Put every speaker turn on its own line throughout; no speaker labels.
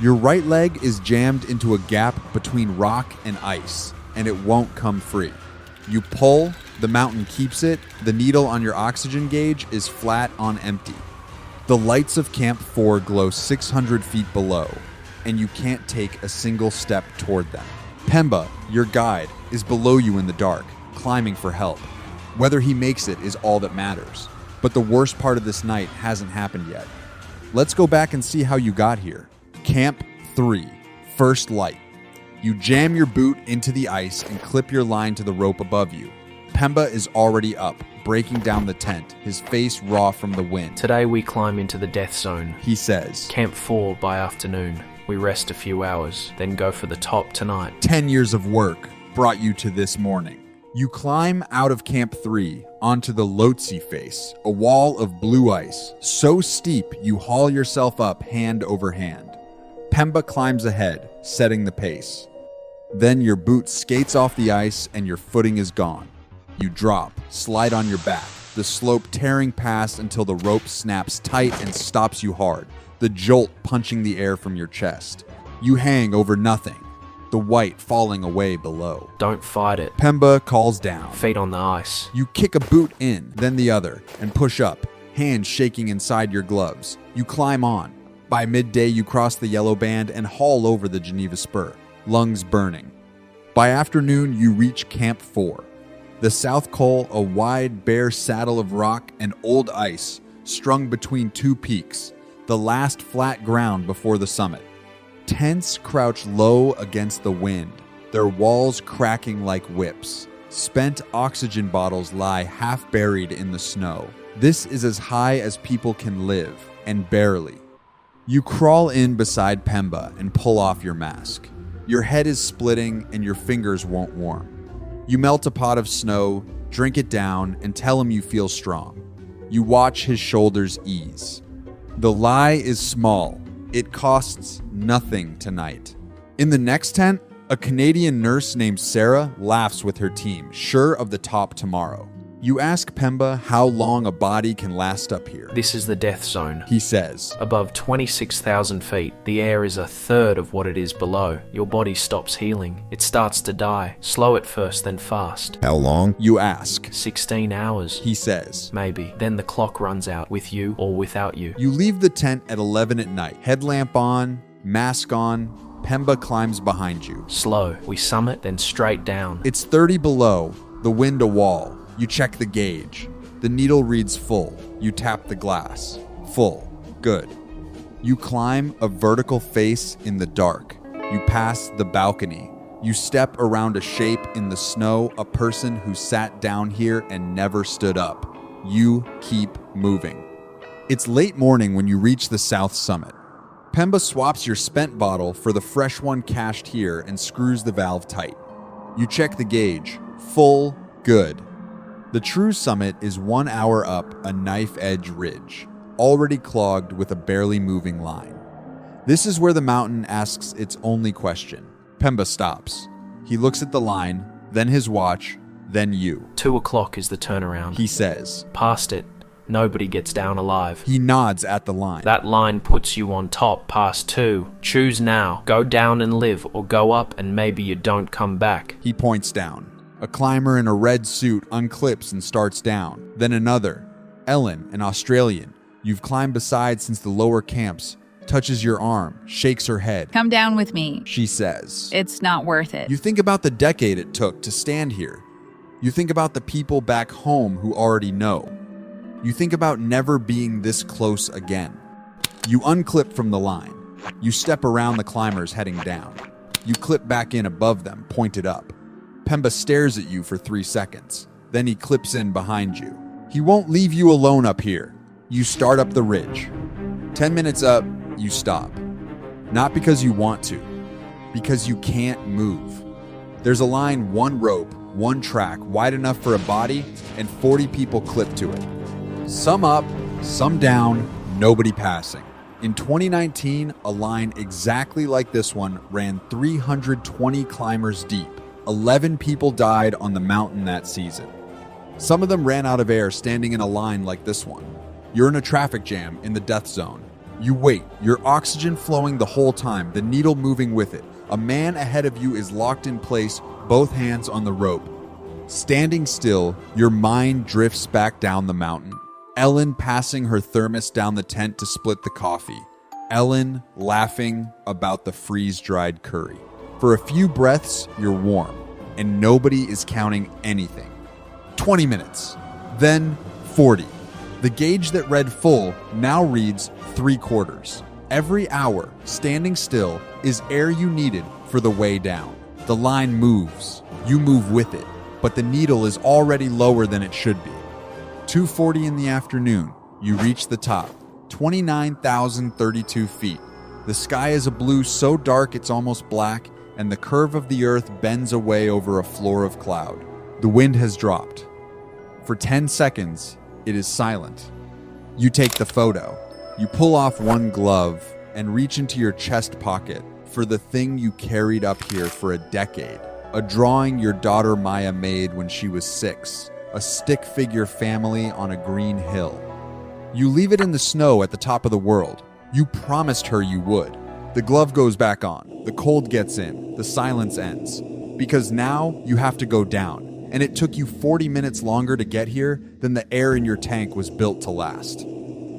Your right leg is jammed into a gap between rock and ice, and it won't come free. You pull, the mountain keeps it, the needle on your oxygen gauge is flat on empty. The lights of Camp 4 glow 600 feet below, and you can't take a single step toward them. Pemba, your guide, is below you in the dark, climbing for help. Whether he makes it is all that matters. But the worst part of this night hasn't happened yet. Let's go back and see how you got here. Camp 3, first light. You jam your boot into the ice and clip your line to the rope above you. Pemba is already up, breaking down the tent, his face raw from the wind.
Today we climb into the death zone,
he says.
Camp 4 by afternoon. We rest a few hours, then go for the top tonight.
10 years of work brought you to this morning. You climb out of Camp 3 onto the Lhotse face, a wall of blue ice, so steep you haul yourself up hand over hand. Pemba climbs ahead, setting the pace. Then your boot skates off the ice and your footing is gone. You drop, slide on your back, the slope tearing past until the rope snaps tight and stops you hard, the jolt punching the air from your chest. You hang over nothing, the white falling away below.
Don't fight it.
Pemba calls down.
Feet on the ice.
You kick a boot in, then the other, and push up, hands shaking inside your gloves. You climb on. By midday, you cross the yellow band and haul over the Geneva Spur, lungs burning. By afternoon, you reach Camp 4. The South Col, a wide, bare saddle of rock and old ice, strung between two peaks, the last flat ground before the summit. Tents crouch low against the wind, their walls cracking like whips. Spent oxygen bottles lie half buried in the snow. This is as high as people can live, and barely. You crawl in beside Pemba and pull off your mask. Your head is splitting and your fingers won't warm. You melt a pot of snow, drink it down, and tell him you feel strong. You watch his shoulders ease. The lie is small. It costs nothing tonight. In the next tent, a Canadian nurse named Sarah laughs with her team, sure of the top tomorrow. You ask Pemba how long a body can last up here.
This is the death zone.
He says.
Above 26,000 feet, the air is a third of what it is below. Your body stops healing. It starts to die. Slow at first, then fast.
How long? You ask.
16 hours.
He says.
Maybe. Then the clock runs out, with you or without you.
You leave the tent at 11 at night. Headlamp on, mask on. Pemba climbs behind you.
Slow. We summit, then straight down.
It's 30 below, the wind a wall. You check the gauge. The needle reads full. You tap the glass. Full. Good. You climb a vertical face in the dark. You pass the balcony. You step around a shape in the snow, a person who sat down here and never stood up. You keep moving. It's late morning when you reach the south summit. Pemba swaps your spent bottle for the fresh one cached here and screws the valve tight. You check the gauge. Full. Good. The true summit is 1 hour up a knife-edge ridge, already clogged with a barely moving line. This is where the mountain asks its only question. Pemba stops. He looks at the line, then his watch, then you.
2 o'clock is the turnaround.
He says.
Past it, nobody gets down alive.
He nods at the line.
That line puts you on top past 2. Choose now. Go down and live, or go up and maybe you don't come back.
He points down. A climber in a red suit unclips and starts down. Then another. Ellen, an Australian, you've climbed beside since the lower camps, touches your arm, shakes her head.
Come down with me,
she says.
It's not worth it.
You think about the decade it took to stand here. You think about the people back home who already know. You think about never being this close again. You unclip from the line. You step around the climbers heading down. You clip back in above them, pointed up. Pemba stares at you for 3 seconds. Then he clips in behind you. He won't leave you alone up here. You start up the ridge. 10 minutes up, you stop. Not because you want to, because you can't move. There's a line, 1 rope, 1 track, wide enough for a body, and 40 people clipped to it. Some up, some down, nobody passing. In 2019, a line exactly like this one ran 320 climbers deep. 11 people died on the mountain that season. Some of them ran out of air standing in a line like this one. You're in a traffic jam in the death zone. You wait, your oxygen flowing the whole time, the needle moving with it. A man ahead of you is locked in place, both hands on the rope. Standing still, your mind drifts back down the mountain. Ellen passing her thermos down the tent to split the coffee. Ellen laughing about the freeze-dried curry. For a few breaths, you're warm, and nobody is counting anything. 20 minutes, then 40. The gauge that read full now reads 3/4. Every hour, standing still, is air you needed for the way down. The line moves. You move with it, but the needle is already lower than it should be. 2:40 in the afternoon, you reach the top, 29,032 feet. The sky is a blue so dark it's almost black, and the curve of the earth bends away over a floor of cloud. The wind has dropped. For 10 seconds, it is silent. You take the photo. You pull off one glove and reach into your chest pocket for the thing you carried up here for a decade. A drawing your daughter Maya made when she was 6. A stick figure family on a green hill. You leave it in the snow at the top of the world. You promised her you would. The glove goes back on. The cold gets in. The silence ends. Because now you have to go down. And it took you 40 minutes longer to get here than the air in your tank was built to last.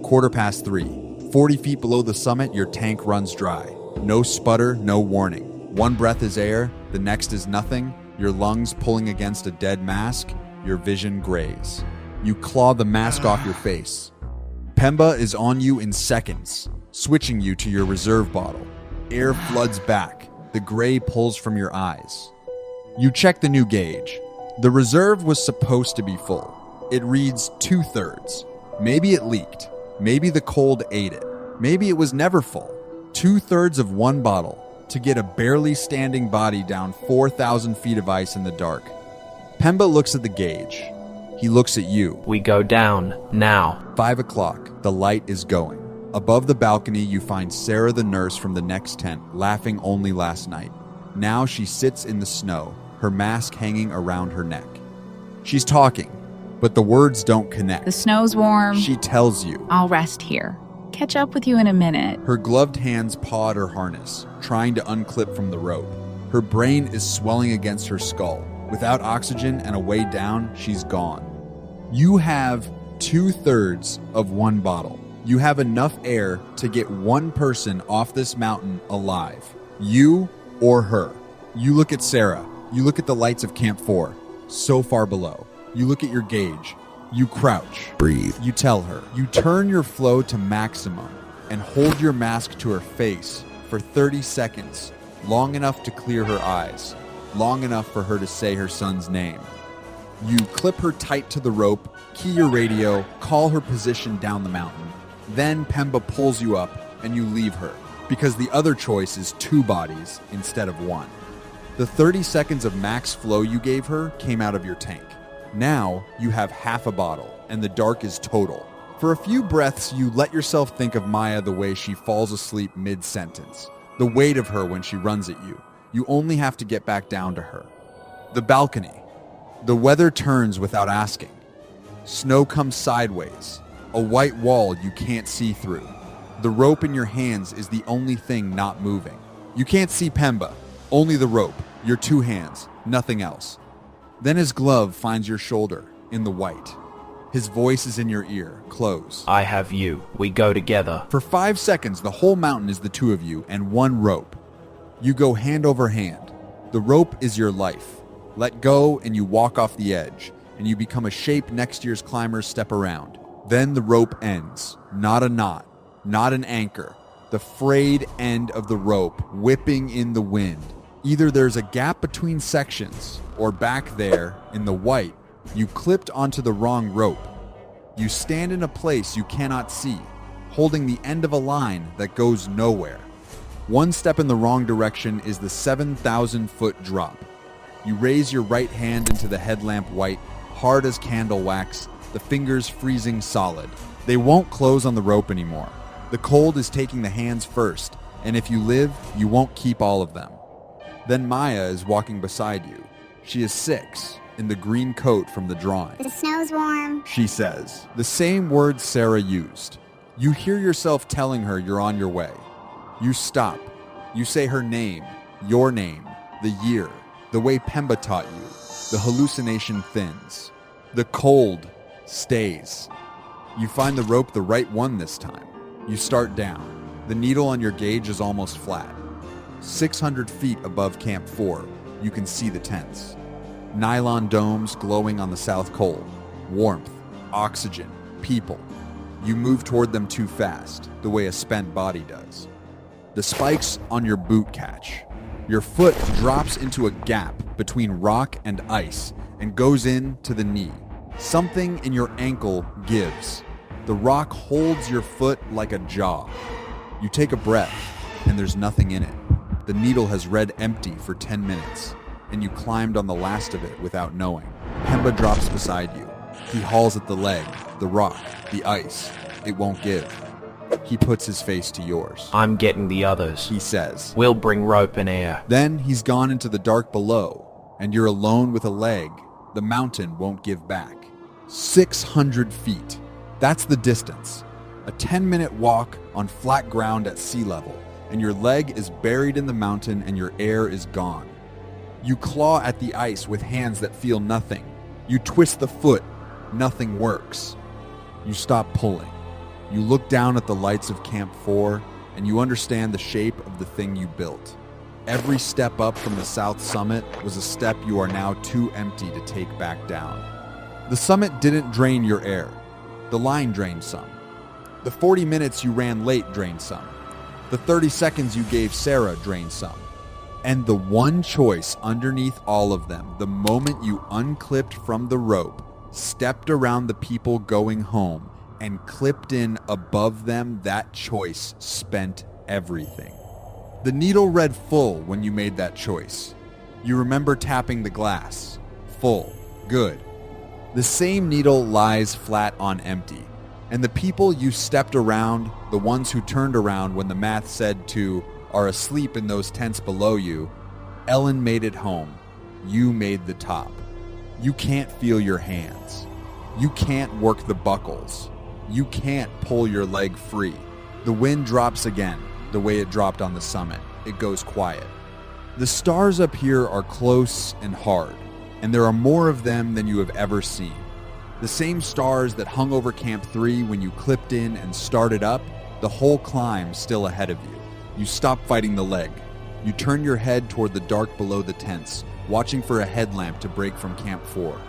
3:15. 40 feet below the summit, your tank runs dry. No sputter, no warning. One breath is air, the next is nothing. Your lungs pulling against a dead mask. Your vision grays. You claw the mask off your face. Pemba is on you in seconds, switching you to your reserve bottle. Air floods back. The gray pulls from your eyes. You check the new gauge. The reserve was supposed to be full. It reads 2/3. Maybe it leaked. Maybe the cold ate it. Maybe it was never full. 2/3 of one bottle to get a barely standing body down 4,000 feet of ice in the dark. Pemba looks at the gauge. He looks at you.
We go down, now.
5 o'clock. The light is going. Above the balcony, you find Sarah the nurse from the next tent, laughing only last night. Now she sits in the snow, her mask hanging around her neck. She's talking, but the words don't connect.
The snow's warm.
She tells you.
I'll rest here. Catch up with you in a minute.
Her gloved hands paw at her harness, trying to unclip from the rope. Her brain is swelling against her skull. Without oxygen and a way down, she's gone. You have 2/3 of one bottle. You have enough air to get one person off this mountain alive. You or her. You look at Sarah. You look at the lights of Camp 4, so far below. You look at your gauge. You crouch.
Breathe.
You tell her. You turn your flow to maximum and hold your mask to her face for 30 seconds, long enough to clear her eyes, long enough for her to say her son's name. You clip her tight to the rope, key your radio, call her position down the mountain. Then Pemba pulls you up and you leave her, because the other choice is 2 bodies instead of 1. The 30 seconds of max flow you gave her came out of your tank. Now you have half a bottle and the dark is total. For a few breaths, you let yourself think of Maya the way she falls asleep mid-sentence. The weight of her when she runs at you. You only have to get back down to her. The balcony. The weather turns without asking. Snow comes sideways. A white wall you can't see through. The rope in your hands is the only thing not moving. You can't see Pemba, only the rope, your 2 hands, nothing else. Then his glove finds your shoulder, in the white. His voice is in your ear, close.
I have you. We go together.
For 5 seconds, the whole mountain is the 2 of you and 1 rope. You go hand over hand. The rope is your life. Let go and you walk off the edge, and you become a shape next year's climbers step around. Then the rope ends. Not a knot, not an anchor. The frayed end of the rope whipping in the wind. Either there's a gap between sections, or back there, in the white, you clipped onto the wrong rope. You stand in a place you cannot see, holding the end of a line that goes nowhere. 1 step in the wrong direction is the 7,000-foot drop. You raise your right hand into the headlamp white, hard as candle wax, the fingers freezing solid. They won't close on the rope anymore. The cold is taking the hands first, and if you live, you won't keep all of them. Then Maya is walking beside you. She is 6, in the green coat from the drawing.
The snow's warm,
She says, the same words Sarah used. You hear yourself telling her you're on your way. You stop. You say her name, your name, the year, the way Pemba taught you. The hallucination thins. The cold stays. You find the rope the right one this time. You start down. The needle on your gauge is almost flat. 600 feet above Camp 4, you can see the tents. Nylon domes glowing on the south cold. Warmth, oxygen, people. You move toward them too fast, the way a spent body does. The spikes on your boot catch. Your foot drops into a gap between rock and ice and goes in to the knee. Something in your ankle gives. The rock holds your foot like a jaw. You take a breath, and there's nothing in it. The needle has read empty for 10 minutes, and you climbed on the last of it without knowing. Pemba drops beside you. He hauls at the leg, the rock, the ice. It won't give. He puts his face to yours.
I'm getting the others.
He says.
We'll bring rope and air.
Then he's gone into the dark below, and you're alone with a leg. The mountain won't give back. 600 feet. That's the distance. A 10-minute walk on flat ground at sea level, and your leg is buried in the mountain and your air is gone. You claw at the ice with hands that feel nothing. You twist the foot. Nothing works. You stop pulling. You look down at the lights of Camp 4, and you understand the shape of the thing you built. Every step up from the south summit was a step you are now too empty to take back down. The summit didn't drain your air. The line drained some. The 40 minutes you ran late drained some. The 30 seconds you gave Sarah drained some. And the one choice underneath all of them, the moment you unclipped from the rope, stepped around the people going home, and clipped in above them, that choice spent everything. The needle read full when you made that choice. You remember tapping the glass. Full. Good. The same needle lies flat on empty. And the people you stepped around, the ones who turned around when the math said to, are asleep in those tents below you. Ellen made it home. You made the top. You can't feel your hands. You can't work the buckles. You can't pull your leg free. The wind drops again, the way it dropped on the summit. It goes quiet. The stars up here are close and hard, and there are more of them than you have ever seen. The same stars that hung over Camp 3 when you clipped in and started up, the whole climb still ahead of you. You stop fighting the leg. You turn your head toward the dark below the tents, watching for a headlamp to break from Camp 4.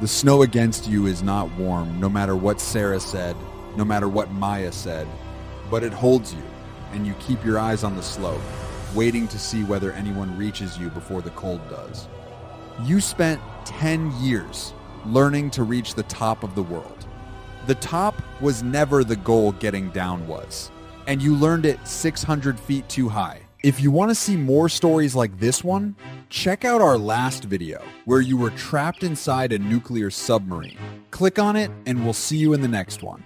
The snow against you is not warm, no matter what Sarah said, no matter what Maya said, but it holds you, and you keep your eyes on the slope, waiting to see whether anyone reaches you before the cold does. You spent 10 years learning to reach the top of the world. The top was never the goal getting down was, and you learned it 600 feet too high. If you want to see more stories like this one, check out our last video, where you were trapped inside a nuclear submarine. Click on it, and we'll see you in the next one.